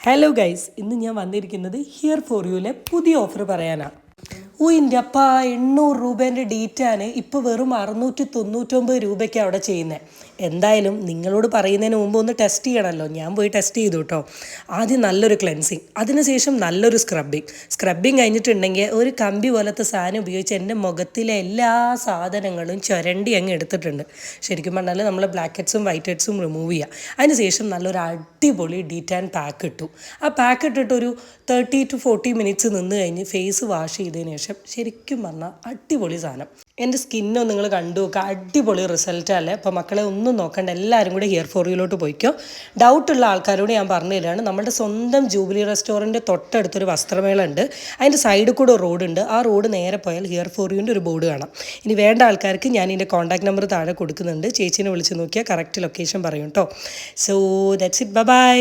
Hello guys, ഇന്ന് ഞാൻ വന്നിരിക്കുന്നത് ഹിയർ ഫോർ യുവിലെ പുതിയ ഓഫർ പറയാനാണ്. എൻ്റെ അപ്പ 800 രൂപേൻ്റെ ഡീറ്റാണ് ഇപ്പോൾ വെറും 699 രൂപയ്ക്കാണ് അവിടെ ചെയ്യുന്നത്. എന്തായാലും നിങ്ങളോട് പറയുന്നതിന് മുമ്പ് ഒന്ന് ടെസ്റ്റ് ചെയ്യണമല്ലോ. ഞാൻ പോയി ടെസ്റ്റ് ചെയ്തു കേട്ടോ. ആദ്യം നല്ലൊരു ക്ലെൻസിങ്, അതിനുശേഷം നല്ലൊരു സ്ക്രബിങ് കഴിഞ്ഞിട്ടുണ്ടെങ്കിൽ ഒരു കമ്പി പോലത്തെ സാധനം ഉപയോഗിച്ച് എൻ്റെ മുഖത്തിലെ എല്ലാ സാധനങ്ങളും ചുരണ്ടി അങ്ങ് എടുത്തിട്ടുണ്ട്. ശരിക്കും പറഞ്ഞാൽ നമ്മൾ ബ്ലാക്ക് ഹെഡ്സും വൈറ്റ് ഹെഡ്സും റിമൂവ് ചെയ്യുക. അതിനുശേഷം നല്ലൊരു അടിപൊളി ഡീറ്റാൻ പാക്ക് ഇട്ടു. ആ പാക്ക് ഇട്ടിട്ട് ഒരു 30 to 40 മിനിറ്റ്സ് നിന്ന് കഴിഞ്ഞ് ഫേസ് വാഷ് ചെയ്തതിന് ശേഷം ശരിക്കും പറഞ്ഞാൽ അടിപൊളി സാധനം. എൻ്റെ സ്കിന്നോ നിങ്ങൾ കണ്ടു നോക്കുക, അടിപൊളി റിസൾട്ടല്ലേ. അപ്പോൾ മക്കളെ ഒന്നും നോക്കണ്ട, എല്ലാവരും കൂടെ ഹിയർ ഫോർ യുയിലോട്ട് പോയിക്കോ. ഡൗട്ടുള്ള ആൾക്കാരോട് ഞാൻ പറഞ്ഞു തരാണ്, നമ്മുടെ സ്വന്തം ജൂബിലി റെസ്റ്റോറൻറ്റ് തൊട്ടടുത്തൊരു വസ്ത്രമേള ഉണ്ട്. അതിൻ്റെ സൈഡിൽ കൂടെ റോഡുണ്ട്. ആ റോഡ് നേരെ പോയാൽ ഹിയർ ഫോർ യുവിൻ്റെ ഒരു ബോർഡ് കാണാം. ഇനി വേണ്ട ആൾക്കാർക്ക് ഞാൻ ഇതിൻ്റെ കോൺടാക്ട് നമ്പർ താഴെ കൊടുക്കുന്നുണ്ട്. ചേച്ചീനെ വിളിച്ച് നോക്കിയാൽ കറക്റ്റ് ലൊക്കേഷൻ പറയും കേട്ടോ. So that's it, by.